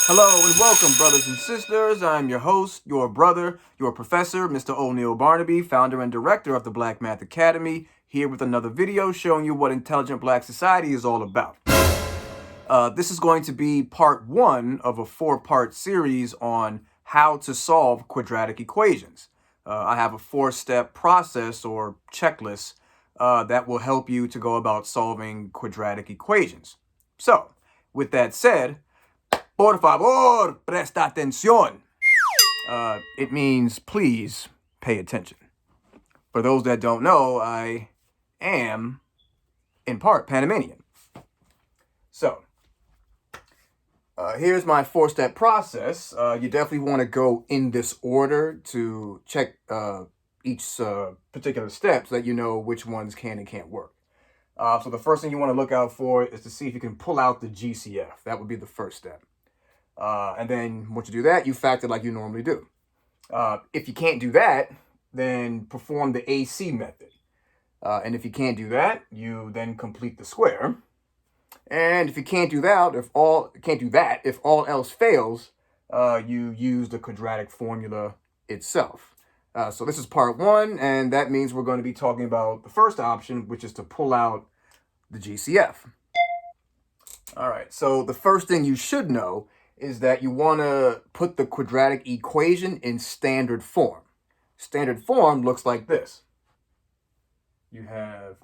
Hello and welcome, brothers and sisters. I'm your host, your brother, your professor, Mr. O'Neill Barnaby, founder and director of the Black Math Academy, here with another video showing you what intelligent black society is all about. This is going to be part one of a four-part series on how to solve quadratic equations. I have a four-step process or checklist that will help you to go about solving quadratic equations. So, with that said, por favor, presta atención. It means please pay attention. For those that don't know, I am, in part, Panamanian. So, here's my four-step process. You definitely want to go in this order to check each particular step so that you know which ones can and can't work. So the first thing you want to look out for is to see if you can pull out the GCF. That would be the first step. And then once you do that, you factor like you normally do. If you can't do that, then perform the AC method. And if you can't do that, you then complete the square. And if you can't do that, if all else fails, you use the quadratic formula itself. So this is part one, and that means we're going to be talking about the first option, which is to pull out the GCF. All right, so the first thing you should know is that you want to put the quadratic equation in standard form. Standard form looks like this. You have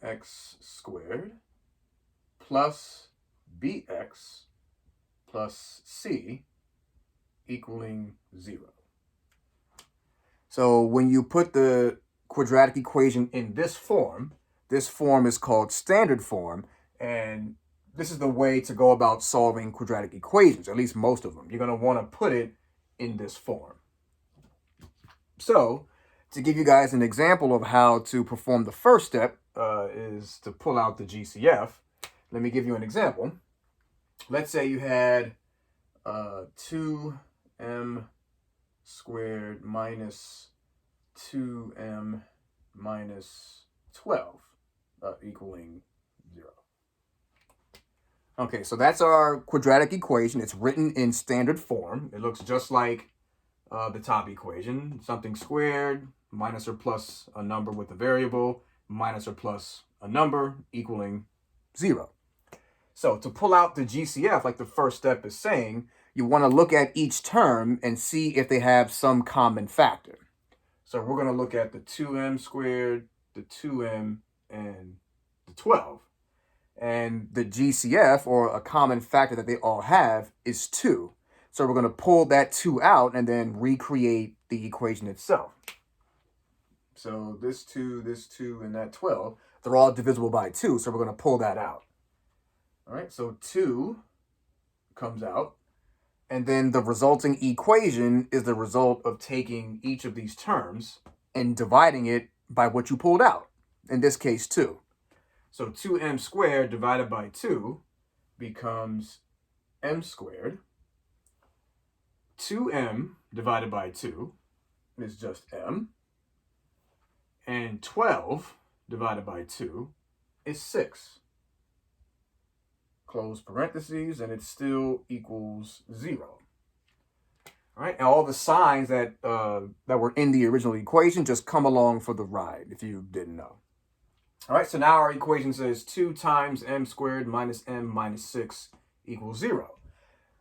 ax squared plus bx plus c equaling 0. So when you put the quadratic equation in this form is called standard form, and this is the way to go about solving quadratic equations, at least most of them. You're going to want to put it in this form. So, to give you guys an example of how to perform the first step is to pull out the GCF. Let me give you an example. Let's say you had 2m squared minus 2m minus 12 equaling 0. Okay, so that's our quadratic equation. It's written in standard form. It looks just like the top equation. Something squared, minus or plus a number with a variable, minus or plus a number equaling 0. So to pull out the GCF, like the first step is saying, you want to look at each term and see if they have some common factor. So we're going to look at the 2m squared, the 2m, and the 12. And the GCF, or a common factor that they all have, is 2. So we're going to pull that 2 out and then recreate the equation itself. So this 2, and that 12, they're all divisible by 2, so we're going to pull that out. All right, so 2 comes out, and then the resulting equation is the result of taking each of these terms and dividing it by what you pulled out, in this case 2. So 2m squared divided by 2 becomes m squared. 2m divided by 2 is just m. And 12 divided by 2 is 6. Close parentheses, and it still equals 0. All right, and all the signs that were in the original equation just come along for the ride, if you didn't know. All right, so now our equation says 2 times m squared minus m minus 6 equals 0.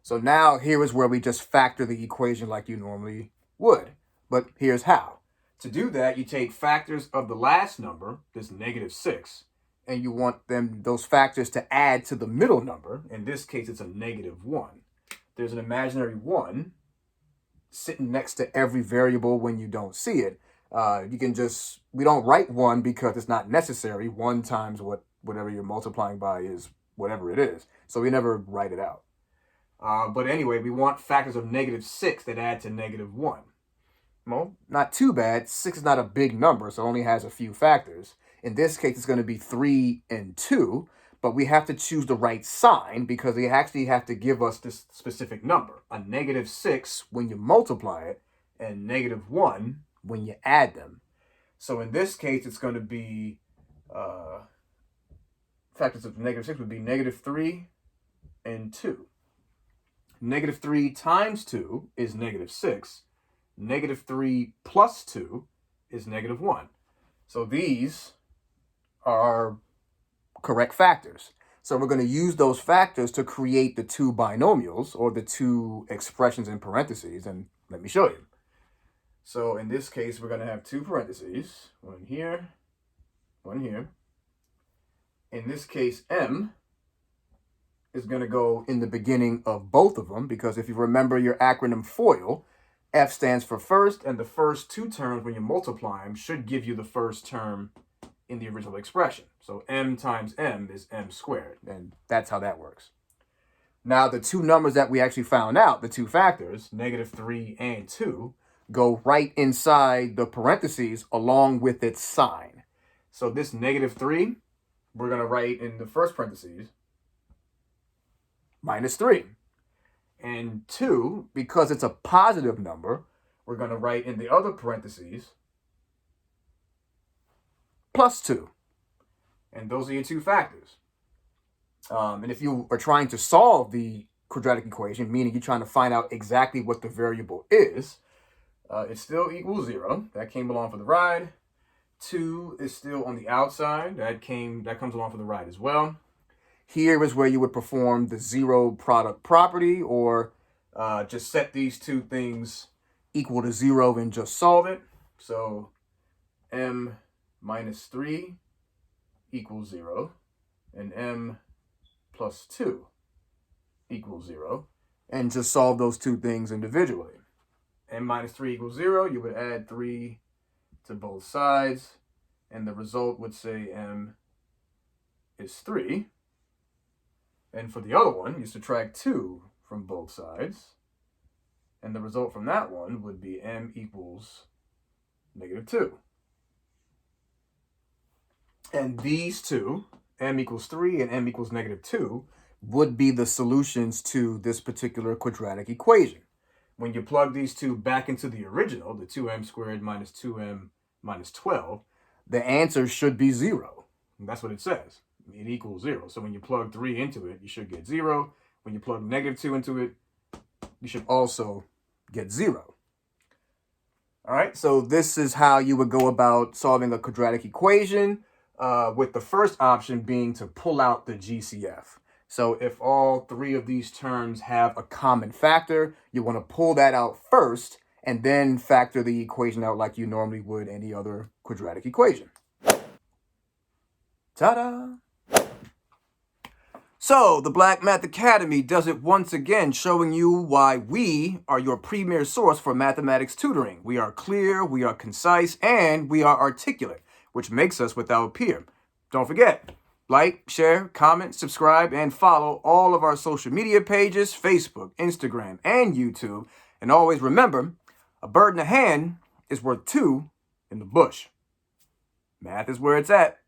So now here is where we just factor the equation like you normally would. But here's how. To do that, you take factors of the last number, this negative 6, and you want those factors to add to the middle number. In this case, it's a negative 1. There's an imaginary 1 sitting next to every variable when you don't see it. We don't write 1 because it's not necessary. 1 times whatever you're multiplying by is whatever it is. So we never write it out. But anyway, we want factors of negative 6 that add to negative 1. Well, not too bad. 6 is not a big number, so it only has a few factors. In this case, it's going to be 3 and 2, but we have to choose the right sign because they actually have to give us this specific number, a negative 6 when you multiply it, and negative 1 when you add them. So in this case, it's going to be, factors of negative 6 would be negative 3 and 2. Negative 3 times 2 is negative 6. Negative 3 plus 2 is negative 1. So these are correct factors. So we're going to use those factors to create the two binomials, or the two expressions in parentheses, and let me show you. So in this case, we're going to have two parentheses, one here, one here. In this case, m is going to go in the beginning of both of them, because if you remember your acronym FOIL, F stands for first, and the first two terms, when you multiply them, should give you the first term in the original expression. So m times m is m squared, and that's how that works. Now, the two numbers that we actually found out, the two factors, negative 3 and 2, go right inside the parentheses along with its sign. So this negative 3, we're going to write in the first parentheses, minus 3. And 2, because it's a positive number, we're going to write in the other parentheses, plus 2. And those are your two factors. And if you are trying to solve the quadratic equation, meaning you're trying to find out exactly what the variable is, it still equals 0. That came along for the ride. 2 is still on the outside. That comes along for the ride as well. Here is where you would perform the zero product property, or just set these two things equal to 0 and just solve it. So m minus 3 equals 0, and m plus 2 equals 0, and just solve those two things individually. M minus 3 equals 0, you would add 3 to both sides, and the result would say m is 3. And for the other one, you subtract 2 from both sides, and the result from that one would be m equals negative 2. And these two, m equals 3 and m equals negative 2, would be the solutions to this particular quadratic equation. When you plug these two back into the original, the 2m squared minus 2m minus 12, the answer should be 0. And that's what it says. It equals 0. So when you plug 3 into it, you should get 0. When you plug negative 2 into it, you should also get 0. All right, so this is how you would go about solving a quadratic equation, with the first option being to pull out the GCF. So if all three of these terms have a common factor, you want to pull that out first, and then factor the equation out like you normally would any other quadratic equation. Ta-da! So, the Black Math Academy does it once again, showing you why we are your premier source for mathematics tutoring. We are clear, we are concise, and we are articulate, which makes us without peer. Don't forget, like, share, comment, subscribe, and follow all of our social media pages, Facebook, Instagram, and YouTube. And always remember, a bird in the hand is worth 2 in the bush. Math is where it's at.